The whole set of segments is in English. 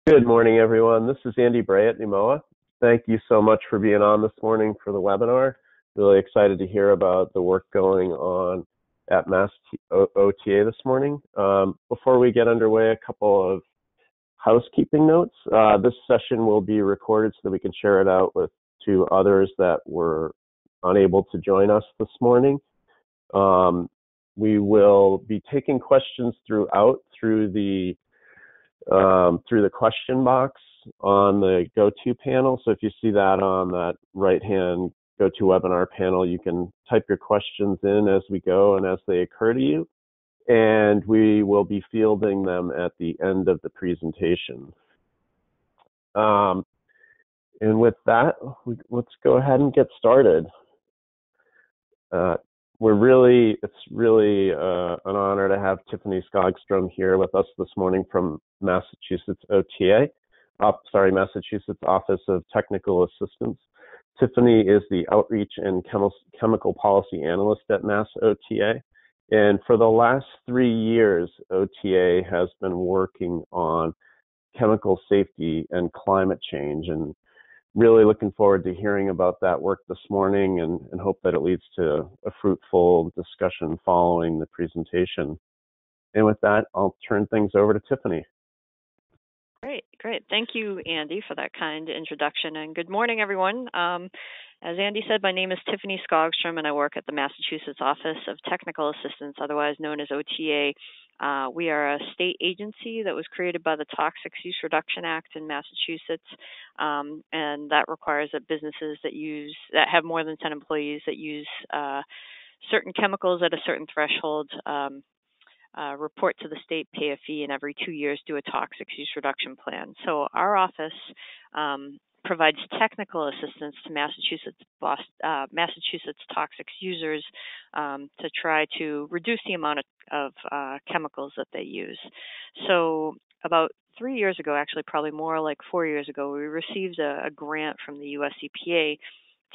Good morning, everyone. This is Andy Bray at NUMOA. Thank you so much for being on this morning for the webinar. Really excited to hear about the work going on at Mass OTA this morning. Before we get underway, a couple of housekeeping notes. This session will be recorded so that we can share it out to others that were unable to join us this morning. We will be taking questions through the question box on the GoTo panel. So if you see that on that right-hand GoToWebinar panel, you can type your questions in as we go and as they occur to you. And we will be fielding them at the end of the presentation. And with that, let's go ahead and get started. It's really an honor to have Tiffany Skogstrom here with us this morning from Massachusetts Office of Technical Assistance. Tiffany is the Outreach and Chemical Policy Analyst at Mass OTA. And for the last 3 years, OTA has been working on chemical safety and climate change, and really looking forward to hearing about that work this morning and hope that it leads to a fruitful discussion following the presentation. And with that, I'll turn things over to Tiffany. Great. Thank you, Andy, for that kind introduction. And good morning, everyone. As Andy said, my name is Tiffany Skogstrom, and I work at the Massachusetts Office of Technical Assistance, otherwise known as OTA. We are a state agency that was created by the Toxic Use Reduction Act in Massachusetts, and that requires that businesses that have more than 10 employees that use certain chemicals at a certain threshold report to the state, pay a fee, and every 2 years do a toxic use reduction plan. So our office provides technical assistance to Massachusetts toxic users to try to reduce the amount of chemicals that they use. So about 3 years ago, actually probably more like 4 years ago, we received a grant from the US EPA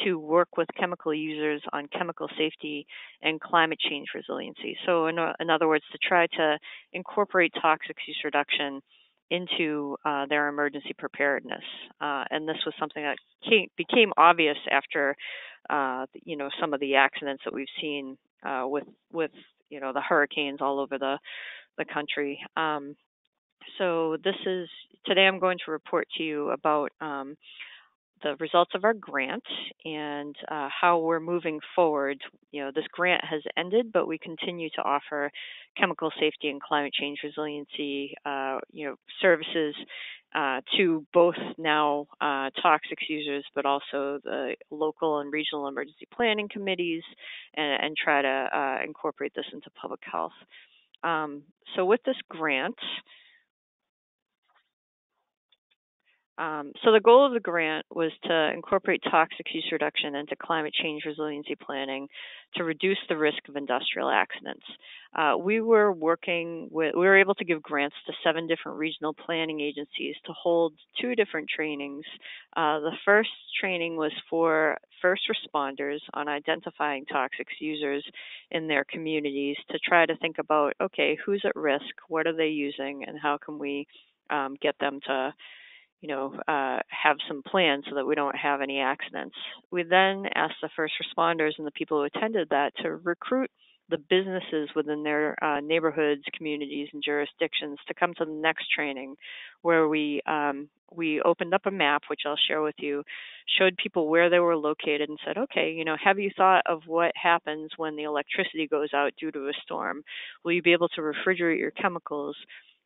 to work with chemical users on chemical safety and climate change resiliency. So in other words, to try to incorporate toxic use reduction into their emergency preparedness. And this was something that became obvious after, some of the accidents that we've seen with the hurricanes all over the country. So today I'm going to report to you about the results of our grant and how we're moving forward. This grant has ended, but we continue to offer chemical safety and climate change resiliency, services to both now toxic users, but also the local and regional emergency planning committees, and try to incorporate this into public health. So with this grant, so the goal of the grant was to incorporate toxic use reduction into climate change resiliency planning to reduce the risk of industrial accidents. We were able to give grants to 7 different regional planning agencies to hold 2 different trainings. The first training was for first responders on identifying toxic users in their communities to try to think about, okay, who's at risk, what are they using, and how can we get them to have some plans so that we don't have any accidents. We then asked the first responders and the people who attended that to recruit the businesses within their neighborhoods, communities, and jurisdictions to come to the next training, where we opened up a map, which I'll share with you, showed people where they were located and said, okay, have you thought of what happens when the electricity goes out due to a storm? Will you be able to refrigerate your chemicals?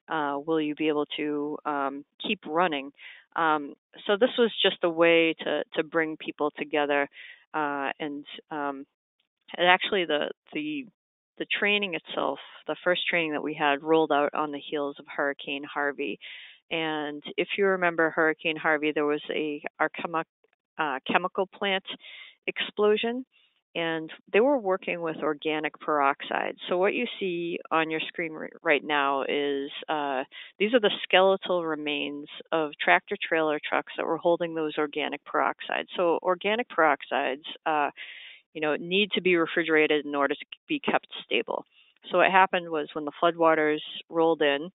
Will you be able to keep running? So this was just a way to bring people together, and actually the training itself, the first training that we had, rolled out on the heels of Hurricane Harvey. And if you remember Hurricane Harvey, there was our chemical plant explosion. And they were working with organic peroxide. So what you see on your screen right now is these are the skeletal remains of tractor-trailer trucks that were holding those organic peroxides. So organic peroxides, need to be refrigerated in order to be kept stable. So what happened was when the floodwaters rolled in,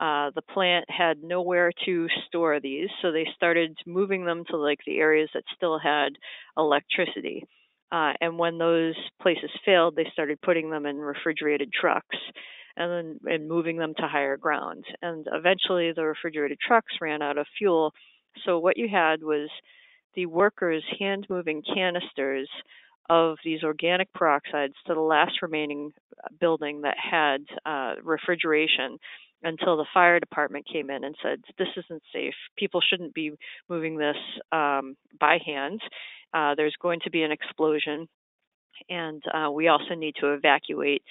The plant had nowhere to store these, so they started moving them to like the areas that still had electricity. And when those places failed, they started putting them in refrigerated trucks and moving them to higher ground. And eventually the refrigerated trucks ran out of fuel. So what you had was the workers hand moving canisters of these organic peroxides to the last remaining building that had refrigeration until the fire department came in and said, this isn't safe. People shouldn't be moving this by hand. There's going to be an explosion, and we also need to evacuate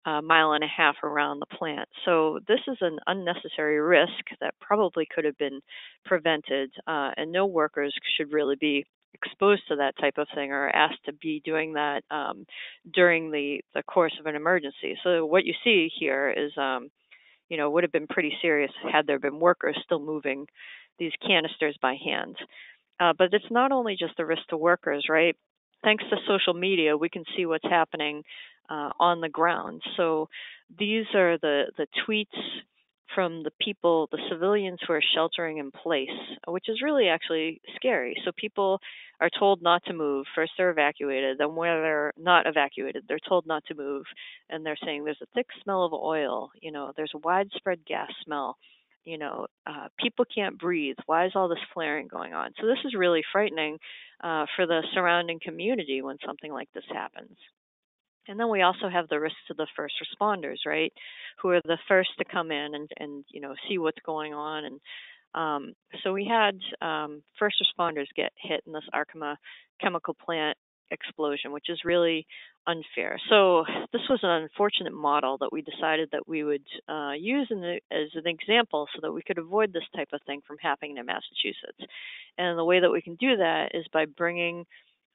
a mile and a half around the plant. So this is an unnecessary risk that probably could have been prevented, and no workers should really be exposed to that type of thing or asked to be doing that during the course of an emergency. So what you see here is would have been pretty serious had there been workers still moving these canisters by hand. But it's not only just a risk to workers, right? Thanks to social media, we can see what's happening on the ground. So these are the tweets from the people, the civilians who are sheltering in place, which is really actually scary. So people are told not to move. First they're evacuated, then when they're not evacuated, they're told not to move, and they're saying there's a thick smell of oil, there's a widespread gas smell, people can't breathe. Why is all this flaring going on? So this is really frightening for the surrounding community when something like this happens. And then we also have the risks of the first responders, right, who are the first to come in and see what's going on. And so we had first responders get hit in this Arkema chemical plant explosion, which is really unfair. So this was an unfortunate model that we decided that we would use as an example so that we could avoid this type of thing from happening in Massachusetts. And the way that we can do that is by bringing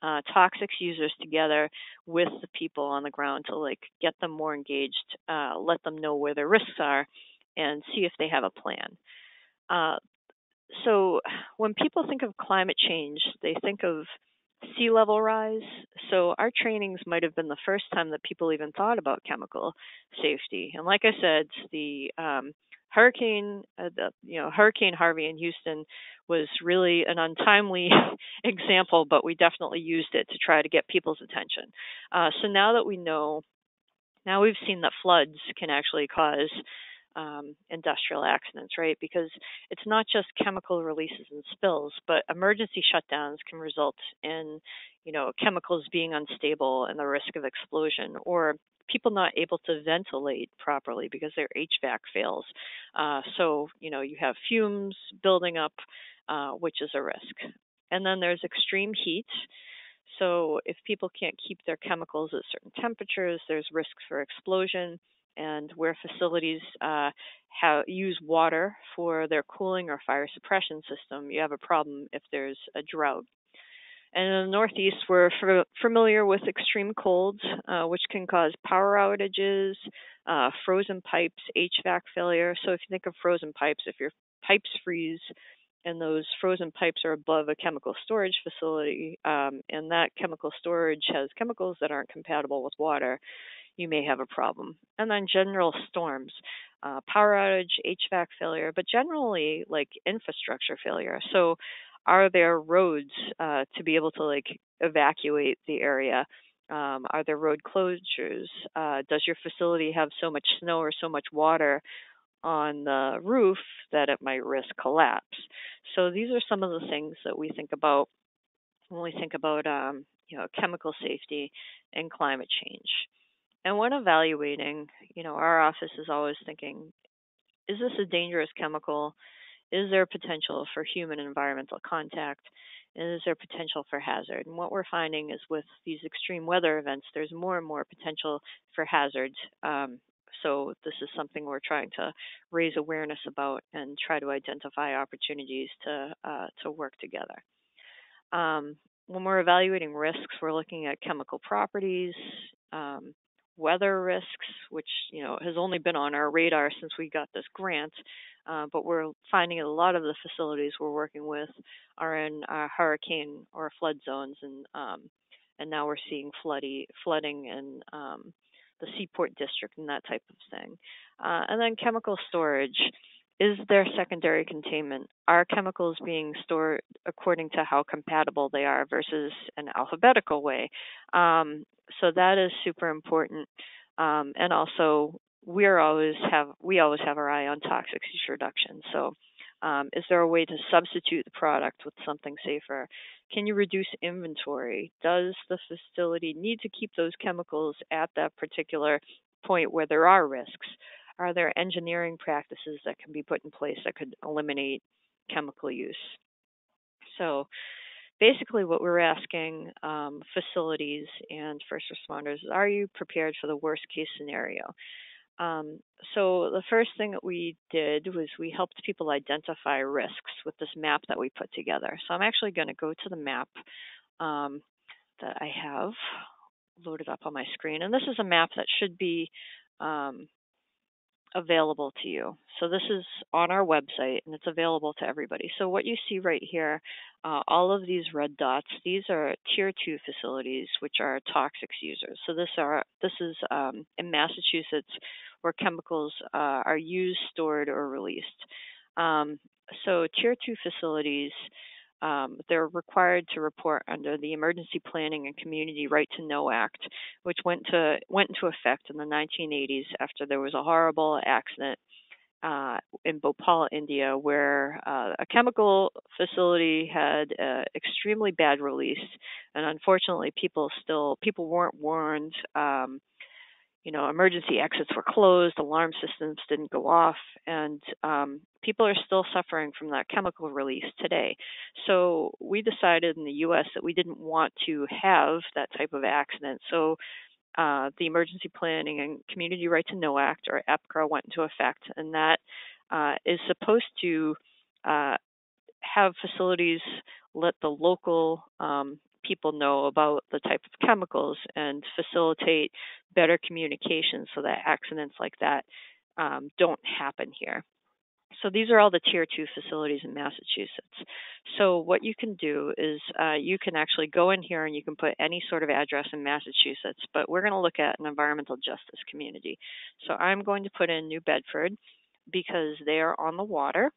toxics users together with the people on the ground to get them more engaged, let them know where their risks are, and see if they have a plan. So when people think of climate change, they think of sea level rise. So our trainings might have been the first time that people even thought about chemical safety. And like I said, the Hurricane Harvey in Houston was really an untimely example, but we definitely used it to try to get people's attention. So now that we know, now we've seen that floods can actually cause industrial accidents, right? Because it's not just chemical releases and spills, but emergency shutdowns can result in, chemicals being unstable and the risk of explosion, or people not able to ventilate properly because their HVAC fails. So, you have fumes building up, which is a risk. And then there's extreme heat. So if people can't keep their chemicals at certain temperatures, there's risk for explosion. And where facilities use water for their cooling or fire suppression system, you have a problem if there's a drought. And in the Northeast, we're familiar with extreme colds, which can cause power outages, frozen pipes, HVAC failure. So if you think of frozen pipes, if your pipes freeze and those frozen pipes are above a chemical storage facility, and that chemical storage has chemicals that aren't compatible with water, you may have a problem. And then general storms, power outage, HVAC failure, but generally infrastructure failure. So are there roads to be able to evacuate the area? Are there road closures? Does your facility have so much snow or so much water on the roof that it might risk collapse? So these are some of the things that we think about when we think about chemical safety and climate change. And when evaluating, our office is always thinking, is this a dangerous chemical? Is there potential for human environmental contact? And is there potential for hazard? And what we're finding is with these extreme weather events, there's more and more potential for hazards. So this is something we're trying to raise awareness about and try to identify opportunities to work together. When we're evaluating risks, we're looking at chemical properties, weather risks, which has only been on our radar since we got this grant, but we're finding a lot of the facilities we're working with are in hurricane or flood zones, and now we're seeing flooding in the Seaport District and that type of thing. And then chemical storage. is there secondary containment? Are chemicals being stored according to how compatible they are versus an alphabetical way? So that is super important. And also, we always have our eye on toxic use reduction. So, is there a way to substitute the product with something safer? Can you reduce inventory? Does the facility need to keep those chemicals at that particular point where there are risks? Are there engineering practices that can be put in place that could eliminate chemical use? So basically what we're asking facilities and first responders is, are you prepared for the worst case scenario? So the first thing that we did was we helped people identify risks with this map that we put together. So I'm actually going to go to the map that I have loaded up on my screen. And this is a map that should be available to you. So this is on our website and it's available to everybody. So what you see right here, all of these red dots, these are tier 2 facilities, which are toxic users. So this is in Massachusetts where chemicals are used, stored, or released. So tier 2 facilities, they're required to report under the Emergency Planning and Community Right to Know Act, which went into effect in the 1980s after there was a horrible accident in Bhopal, India, where a chemical facility had extremely bad release, and unfortunately, people weren't warned. Emergency exits were closed, alarm systems didn't go off, and people are still suffering from that chemical release today. So we decided in the U.S. that we didn't want to have that type of accident. So the Emergency Planning and Community Right to Know Act, or EPCRA, went into effect, and that is supposed to have facilities let the local people know about the type of chemicals and facilitate better communication so that accidents like that don't happen here. So these are all the tier 2 facilities in Massachusetts. So what you can do is you can actually go in here and you can put any sort of address in Massachusetts, but we're going to look at an environmental justice community. So I'm going to put in New Bedford because they are on the water.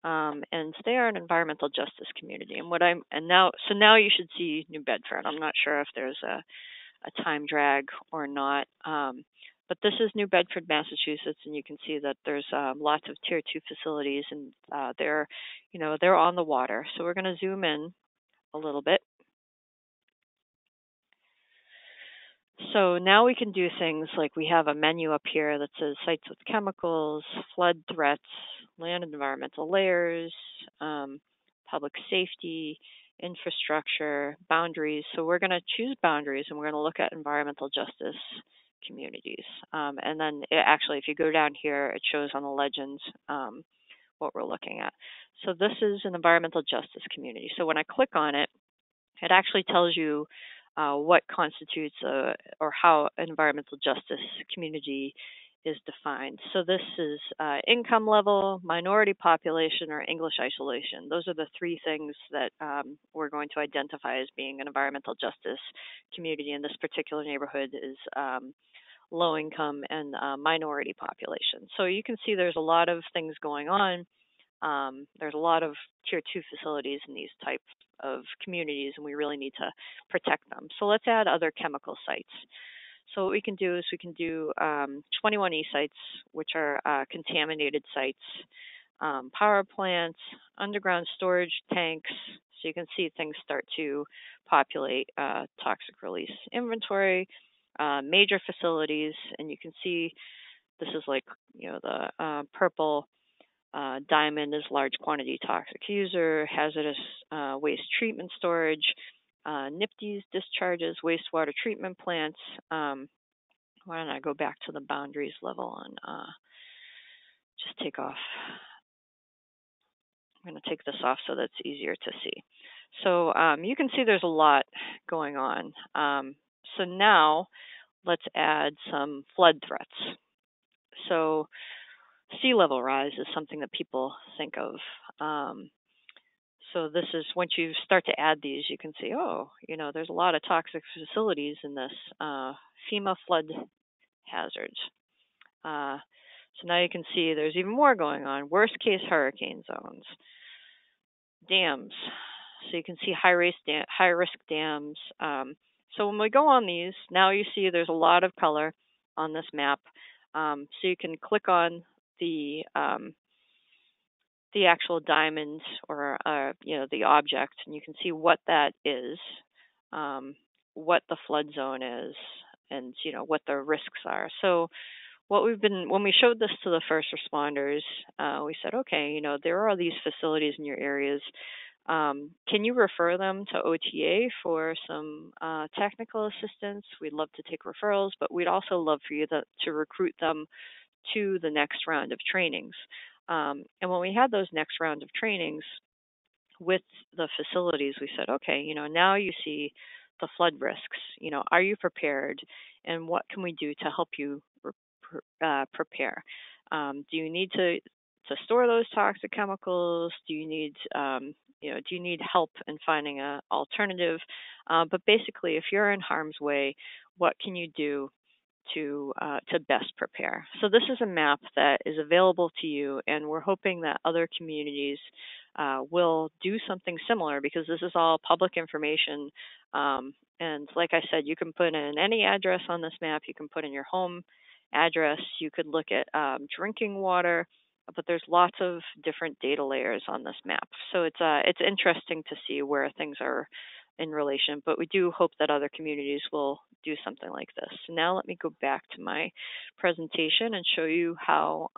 And they are an environmental justice community. Now you should see New Bedford. I'm not sure if there's a time drag or not, but this is New Bedford, Massachusetts, and you can see that there's lots of tier 2 facilities, and they're on the water. So we're going to zoom in a little bit. So now we can do things like we have a menu up here that says sites with chemicals, flood threats, land and environmental layers, public safety, infrastructure, boundaries. So we're going to choose boundaries and we're going to look at environmental justice communities. And then if you go down here, it shows on the legends what we're looking at. So this is an environmental justice community. So when I click on it, it actually tells you what constitutes or how an environmental justice community is defined. So this is income level, minority population, or English isolation. Those are the three things that we're going to identify as being an environmental justice community. In this particular neighborhood is low income and minority population. So you can see there's a lot of things going on. There's a lot of tier 2 facilities in these types of communities, and we really need to protect them. So let's add other chemical sites. So what we can do is we can do 21E sites, which are contaminated sites, power plants, underground storage tanks. So you can see things start to populate toxic release inventory, major facilities, and you can see this is like, the purple diamond is large quantity toxic user, hazardous waste treatment storage, NIPD's discharges, wastewater treatment plants. Why don't I go back to the boundaries level and just take off. I'm going to take this off so that's easier to see. So you can see there's a lot going on. So now let's add some flood threats. So sea level rise is something that people think of. So this is, once you start to add these, you can see, there's a lot of toxic facilities in this FEMA flood hazards. So now you can see there's even more going on. Worst case hurricane zones, dams. So you can see high risk dams. So when we go on these, now you see there's a lot of color on this map. So you can click on the actual diamond or the object, and you can see what that is, what the flood zone is, and what the risks are. So when we showed this to the first responders, we said, okay, there are these facilities in your areas. Can you refer them to OTA for some technical assistance? We'd love to take referrals, but we'd also love for you to recruit them to the next round of trainings. And when we had those next round of trainings with the facilities, we said, okay, now you see the flood risks. Are you prepared? And what can we do to help you prepare? Do you need to store those toxic chemicals? Do you need help in finding an alternative? But basically, if you're in harm's way, what can you do to best prepare? So this is a map that is available to you, and we're hoping that other communities will do something similar, because this is all public information. And like I said, you can put in any address on this map. You can put in your home address. You could look at drinking water, but there's lots of different data layers on this map. So it's interesting to see where things are in relation, but we do hope that other communities will do something like this. So now let me go back to my presentation and show you how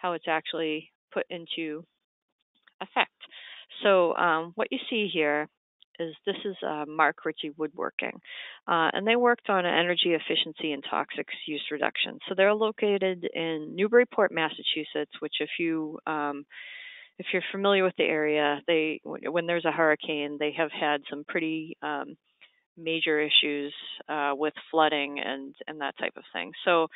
it's actually put into effect. So what you see here is this is Mark Ritchie Woodworking, and they worked on energy efficiency and toxic use reduction. So they're located in Newburyport, Massachusetts, which if you're familiar with the area, when there's a hurricane, they have had some pretty major issues with flooding and that type of thing. So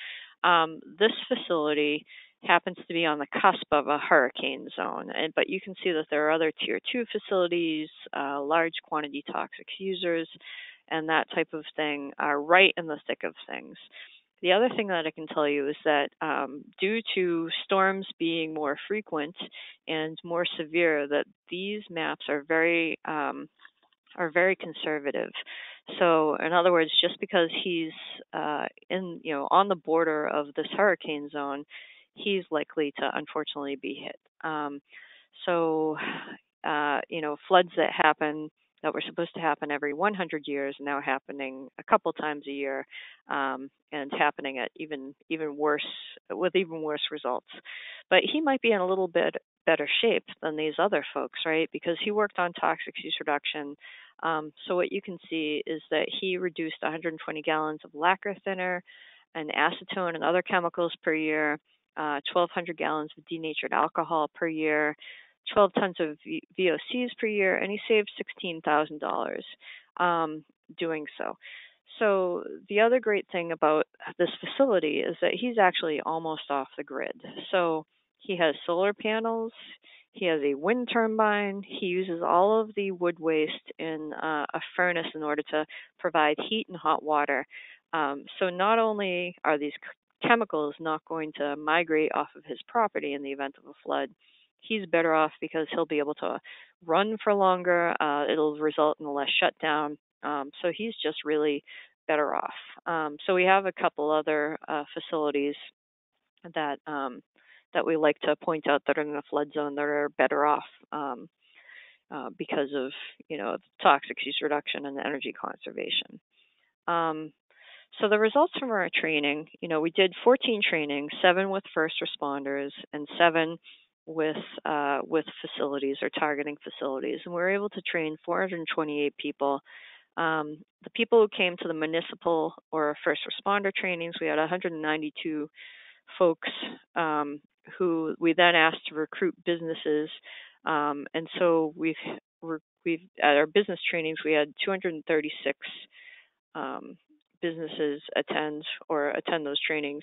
this facility happens to be on the cusp of a hurricane zone, but you can see that there are other tier 2 facilities, large quantity toxic users, and that type of thing are right in the thick of things. The other thing that I can tell you is that due to storms being more frequent and more severe, that these maps are very conservative. So in other words, just because he's on the border of this hurricane zone, he's likely to unfortunately be hit. Floods that were supposed to happen every 100 years now happening a couple times a year, and happening at even worse results. But he might be in a little bit better shape than these other folks, right? Because he worked on toxic use reduction. So what you can see is that he reduced 120 gallons of lacquer thinner and acetone and other chemicals per year, 1,200 gallons of denatured alcohol per year, 12 tons of VOCs per year, and he saved $16,000 doing so. So the other great thing about this facility is that he's actually almost off the grid. So he has solar panels, he has a wind turbine, he uses all of the wood waste in a furnace in order to provide heat and hot water. So not only are these chemicals not going to migrate off of his property in the event of a flood, he's better off because he'll be able to run for longer. It'll result in less shutdown. So he's just really better off. So we have a couple other facilities that we like to point out that are in the flood zone that are better off because of toxic use reduction and energy conservation. So the results from our training, we did 14 trainings, 7 with first responders and 7 with facilities or targeting facilities, and we were able to train 428 people. The people who came to the municipal or first responder trainings, we had 192 folks who we then asked to recruit businesses, and so we've at our business trainings we had 236 businesses attend those trainings,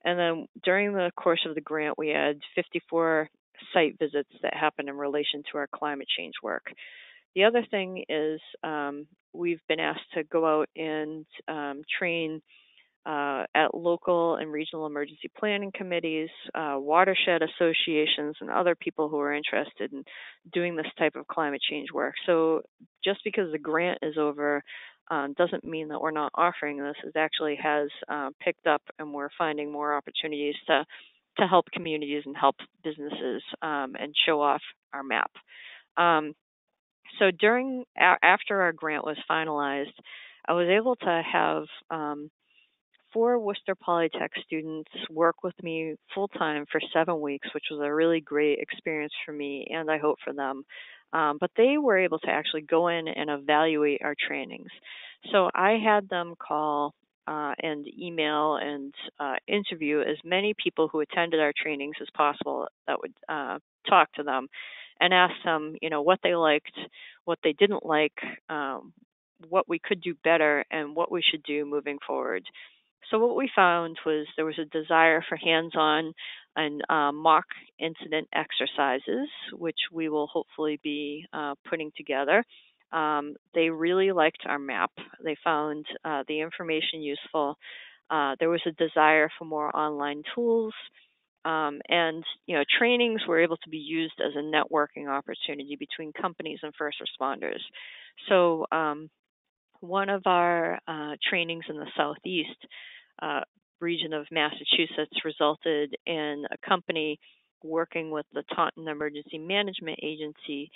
and then during the course of the grant we had 54 site visits that happened in relation to our climate change work. The other thing is we've been asked to go out and train at local and regional emergency planning committees, watershed associations, and other people who are interested in doing this type of climate change work. So just because the grant is over doesn't mean that we're not offering this. It actually has picked up, and we're finding more opportunities to help communities and help businesses and show off our map. So after our grant was finalized, I was able to have 4 Worcester Polytech students work with me full-time for 7 weeks, which was a really great experience for me, and I hope for them. But they were able to actually go in and evaluate our trainings. So I had them call and email and interview as many people who attended our trainings as possible that would talk to them and ask them, what they liked, what they didn't like, what we could do better, and what we should do moving forward. So what we found was there was a desire for hands-on and mock incident exercises, which we will hopefully be putting together. They really liked our map. They found the information useful. There was a desire for more online tools. And trainings were able to be used as a networking opportunity between companies and first responders. So one of our trainings in the Southeast region of Massachusetts resulted in a company working with the Taunton Emergency Management Agency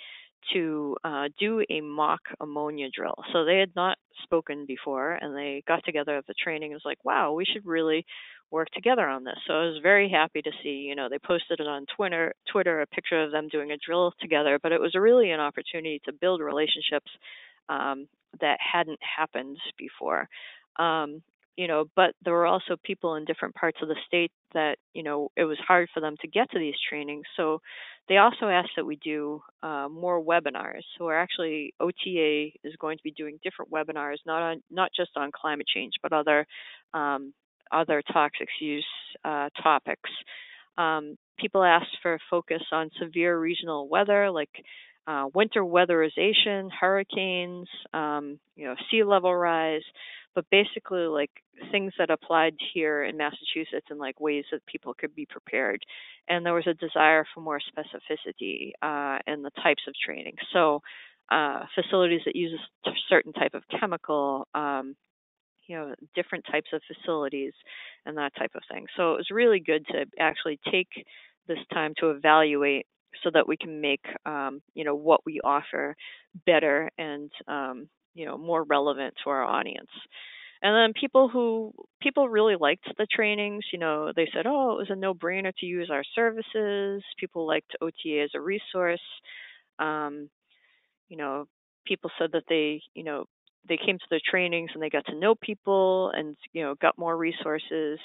to do a mock ammonia drill. So they had not spoken before, and they got together at the training and was like, wow, we should really work together on this. So I was very happy to see, they posted it on Twitter, a picture of them doing a drill together, but it was really an opportunity to build relationships that hadn't happened before. But there were also people in different parts of the state that, it was hard for them to get to these trainings. So they also asked that we do more webinars. So we're actually, OTA is going to be doing different webinars, not just on climate change, but other toxics use topics. People asked for a focus on severe regional weather, like winter weatherization, hurricanes, sea level rise, but basically like things that applied here in Massachusetts and like ways that people could be prepared. And there was a desire for more specificity in the types of training. So facilities that use a certain type of chemical, different types of facilities and that type of thing. So it was really good to actually take this time to evaluate so that we can make, what we offer better and, more relevant to our audience. And then people really liked the trainings. They said, oh, it was a no-brainer to use our services. People liked OTA as a resource. People said that they came to the trainings and they got to know people and, got more resources.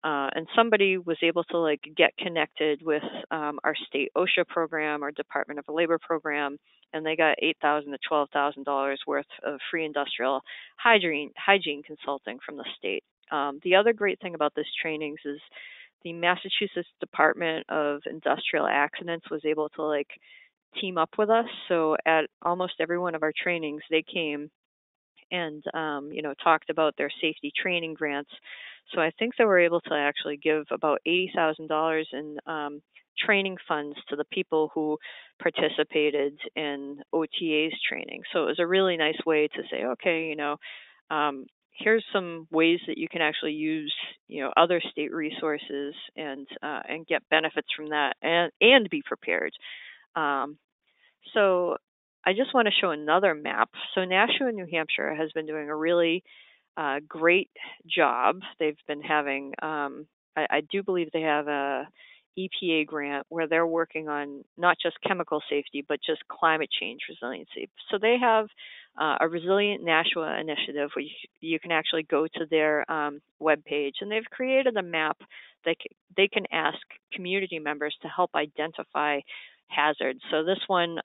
And somebody was able to get connected with our state OSHA program, our Department of Labor program, and they got $8,000 to $12,000 worth of free industrial hygiene consulting from the state. The other great thing about this trainings is the Massachusetts Department of Industrial Accidents was able to team up with us. So at almost every one of our trainings, they came and talked about their safety training grants. So I think they were able to actually give about $80,000 in training funds to the people who participated in OTA's training. So it was a really nice way to say, okay, here's some ways that you can actually use, other state resources and get benefits from that and be prepared. So I just want to show another map. So Nashua, New Hampshire has been doing a really great job. They've been having, I do believe they have a EPA grant where they're working on not just chemical safety, but just climate change resiliency. So they have a Resilient Nashua initiative where you can actually go to their webpage, and they've created a map that they can ask community members to help identify hazards. So this one,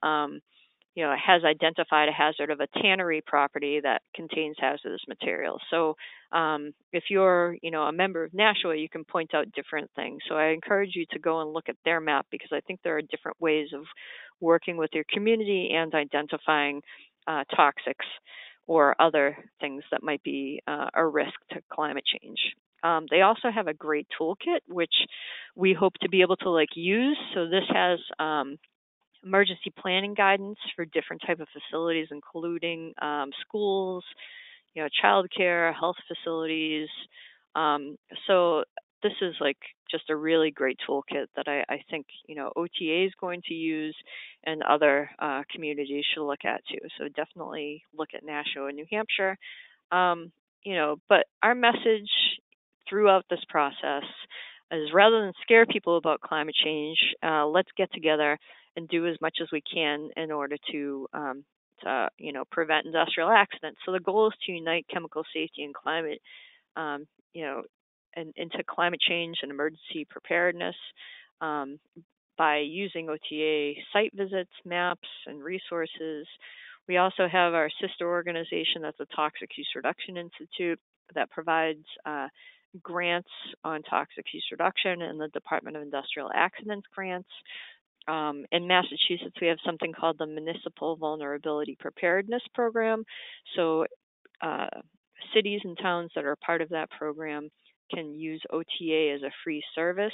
has identified a hazard of a tannery property that contains hazardous materials. So if you're, a member of Nashua, you can point out different things. So I encourage you to go and look at their map because I think there are different ways of working with your community and identifying toxics or other things that might be a risk to climate change. They also have a great toolkit, which we hope to be able to use. So this has emergency planning guidance for different type of facilities, including schools, childcare, health facilities. So this is just a really great toolkit that I think OTA is going to use, and other communities should look at too. So definitely look at Nashua, New Hampshire. But our message throughout this process is, rather than scare people about climate change, let's get together and do as much as we can in order to prevent industrial accidents. So the goal is to unite chemical safety and climate, and into climate change and emergency preparedness, by using OTA site visits, maps, and resources. We also have our sister organization, that's the Toxic Use Reduction Institute, that provides grants on toxic use reduction, and the Department of Industrial Accidents grants. In Massachusetts, we have something called the Municipal Vulnerability Preparedness Program. So cities and towns that are part of that program can use OTA as a free service.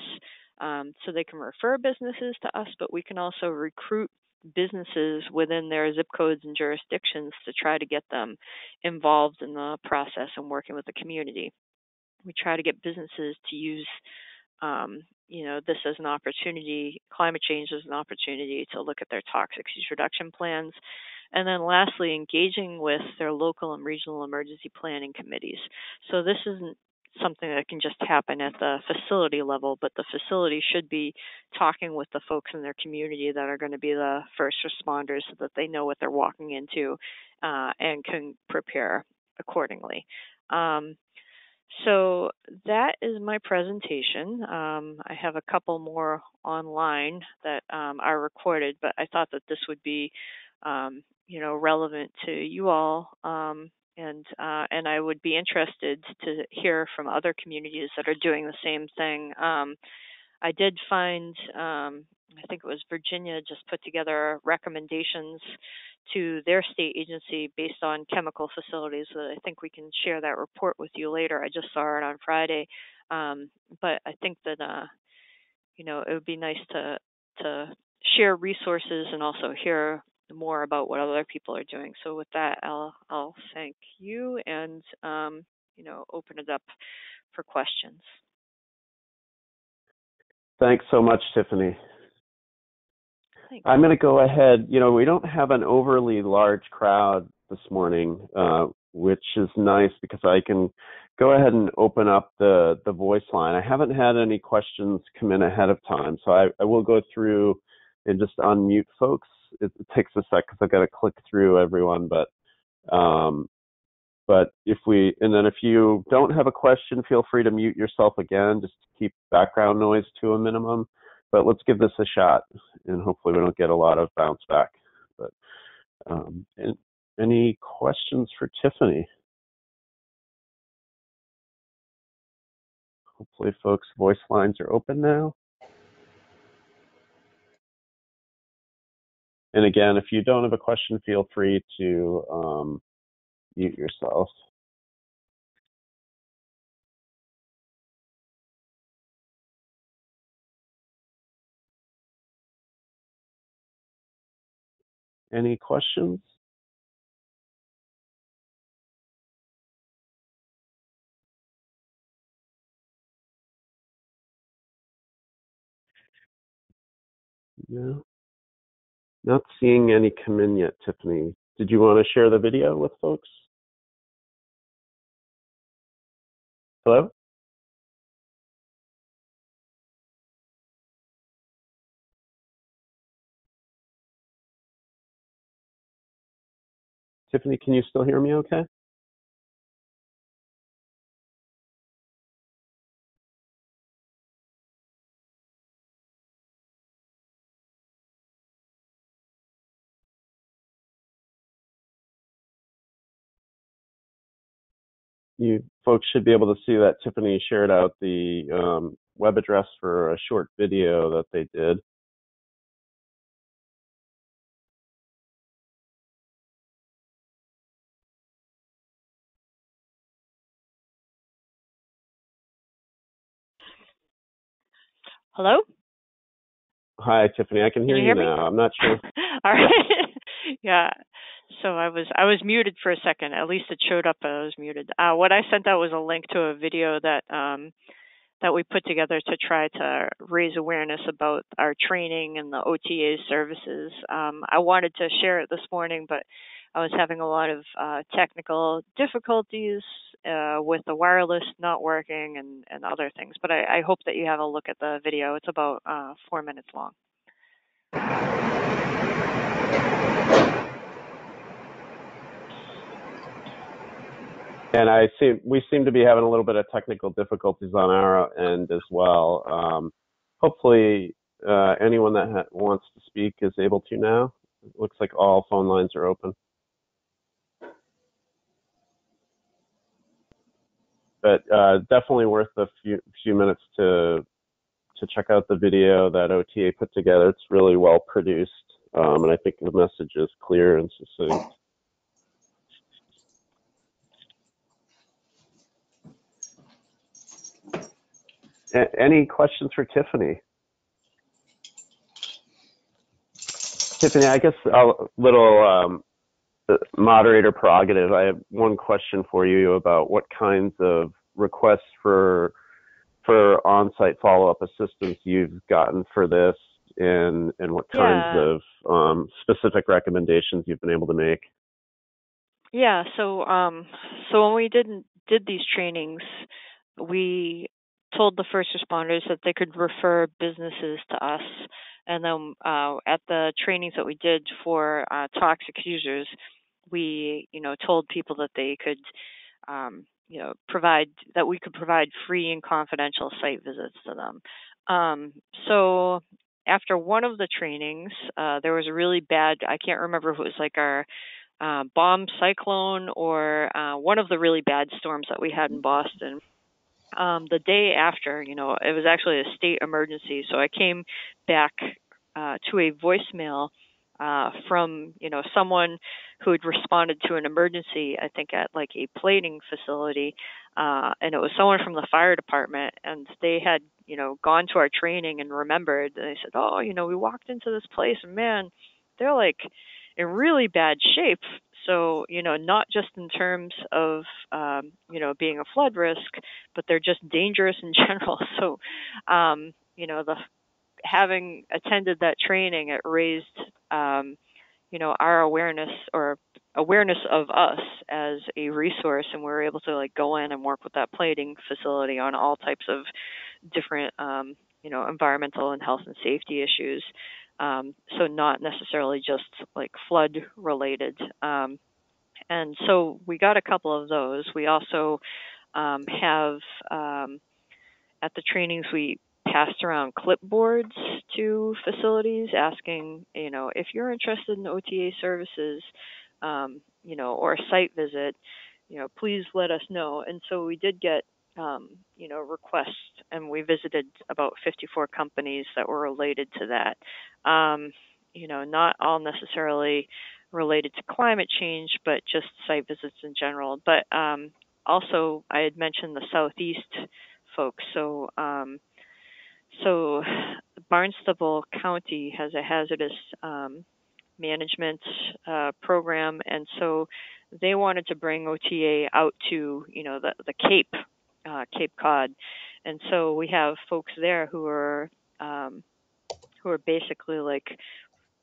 So they can refer businesses to us, but we can also recruit businesses within their zip codes and jurisdictions to try to get them involved in the process and working with the community. We try to get businesses to use this as an opportunity, climate change as an opportunity to look at their toxic use reduction plans. And then lastly, engaging with their local and regional emergency planning committees. So this isn't something that can just happen at the facility level, but the facility should be talking with the folks in their community that are going to be the first responders, so that they know what they're walking into and can prepare accordingly. So that is my presentation. I have a couple more online that are recorded, but I thought that this would be, relevant to you all, and I would be interested to hear from other communities that are doing the same thing. I did find, I think it was Virginia, just put together recommendations to their state agency based on chemical facilities. So I think we can share that report with you later. I just saw it on Friday. But I think that, it would be nice to share resources and also hear more about what other people are doing. So with that, I'll thank you and, open it up for questions. Thanks so much, Tiffany. Thanks. I'm going to go ahead. We don't have an overly large crowd this morning, which is nice because I can go ahead and open up the voice line. I haven't had any questions come in ahead of time, so I will go through and just unmute folks. It takes a sec because I've got to click through everyone, but if you don't have a question, feel free to mute yourself again, just to keep background noise to a minimum. But let's give this a shot, and hopefully we don't get a lot of bounce back. But any questions for Tiffany? Hopefully folks' voice lines are open now. And again, if you don't have a question, feel free to mute yourself. Any questions? No. Not seeing any come in yet, Tiffany. Did you want to share the video with folks? Hello? Tiffany, can you still hear me okay? You folks should be able to see that Tiffany shared out the web address for a short video that they did. Hello? Hi, Tiffany. I can Can hear you you hear me? now. I'm not sure. All right. Yeah. So I was muted for a second. At least it showed up I was muted. What I sent out was a link to a video that we put together to try to raise awareness about our training and the OTA services. I wanted to share it this morning, but I was having a lot of technical difficulties with the wireless not working and other things. But I hope that you have a look at the video. It's about 4 minutes long. And we seem to be having a little bit of technical difficulties on our end as well. Hopefully, anyone that wants to speak is able to now. It looks like all phone lines are open. But definitely worth a few minutes to check out the video that OTA put together. It's really well produced, and I think the message is clear and succinct. Any questions for Tiffany? Tiffany, I guess a little moderator prerogative. I have one question for you about what kinds of requests for on-site follow-up assistance you've gotten for this, and what kinds of specific recommendations you've been able to make. Yeah. So when we did these trainings, we told the first responders that they could refer businesses to us. And then at the trainings that we did for toxic users, we, told people that they could, we could provide free and confidential site visits to them. So after one of the trainings, there was a really bad, I can't remember if it was like our bomb cyclone or one of the really bad storms that we had in Boston. The day after, it was actually a state emergency. So I came back to a voicemail from, someone who had responded to an emergency, I think at like a plating facility. And it was someone from the fire department, and they had, gone to our training and remembered. And they said, oh, we walked into this place and man, they're like in really bad shape. So, not just in terms of, being a flood risk, but they're just dangerous in general. So, having attended that training, it raised, our awareness of us as a resource, and we were able to like go in and work with that plating facility on all types of different, environmental and health and safety issues. So not necessarily just like flood related. And so we got a couple of those. We also have at the trainings we passed around clipboards to facilities asking, if you're interested in OTA services, or a site visit, please let us know. And so we did get, requests, and we visited about 54 companies that were related to that. Not all necessarily related to climate change, but just site visits in general. But also, I had mentioned the Southeast folks. So Barnstable County has a hazardous management program, and so they wanted to bring OTA out to the Cape, Cape Cod, and so we have folks there who are basically like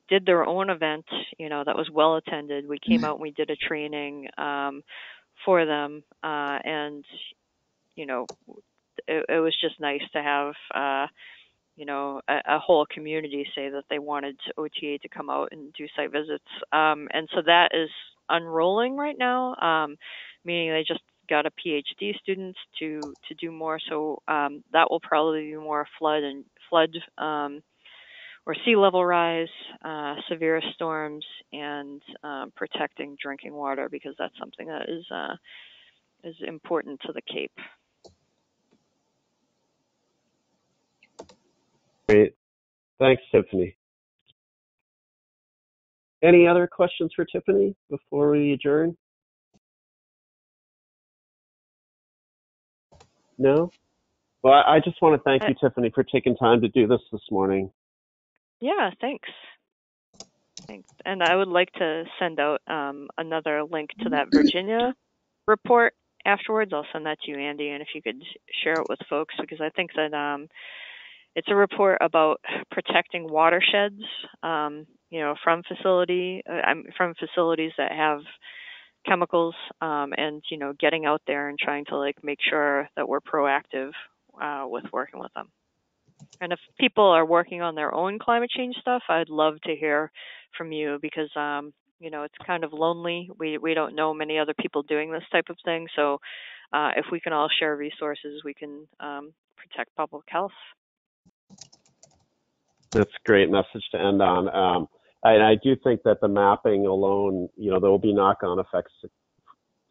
did their own event, that was well attended. We came out and we did a training for them, and it was just nice to have a whole community say that they wanted OTA to come out and do site visits. And so that is unrolling right now, meaning they just got a PhD student to do more. So that will probably be more flood or sea level rise, severe storms, and protecting drinking water, because that's something that is important to the Cape. Great. Thanks, Tiffany. Any other questions for Tiffany before we adjourn? No? Well, I just want to thank Uh, you, Tiffany, for taking time to do this morning. yeah, thanks. Thanks. And I would like to send out another link to that Virginia report afterwards. I'll send that to you, Andy, and if you could share it with folks, because I think that it's a report about protecting watersheds, from from facilities that have chemicals, and getting out there and trying to like make sure that we're proactive with working with them. And if people are working on their own climate change stuff, I'd love to hear from you because it's kind of lonely. We don't know many other people doing this type of thing. So if we can all share resources, we can protect public health. That's a great message to end on. I do think that the mapping alone, there will be knock-on effects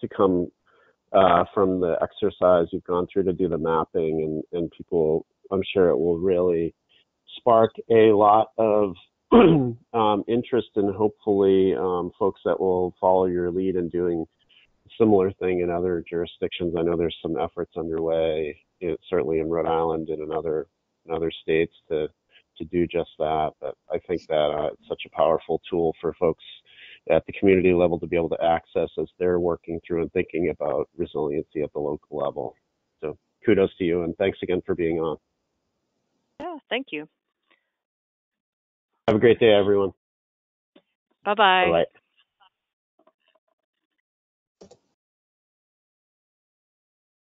to come from the exercise you've gone through to do the mapping, and people, I'm sure it will really spark a lot of interest and hopefully folks that will follow your lead in doing a similar thing in other jurisdictions. I know there's some efforts underway, certainly in Rhode Island and in other states to do just that. But I think that it's such a powerful tool for folks at the community level to be able to access as they're working through and thinking about resiliency at the local level. So kudos to you, and thanks again for being on. Yeah, thank you. Have a great day, everyone. Bye-bye. Bye-bye.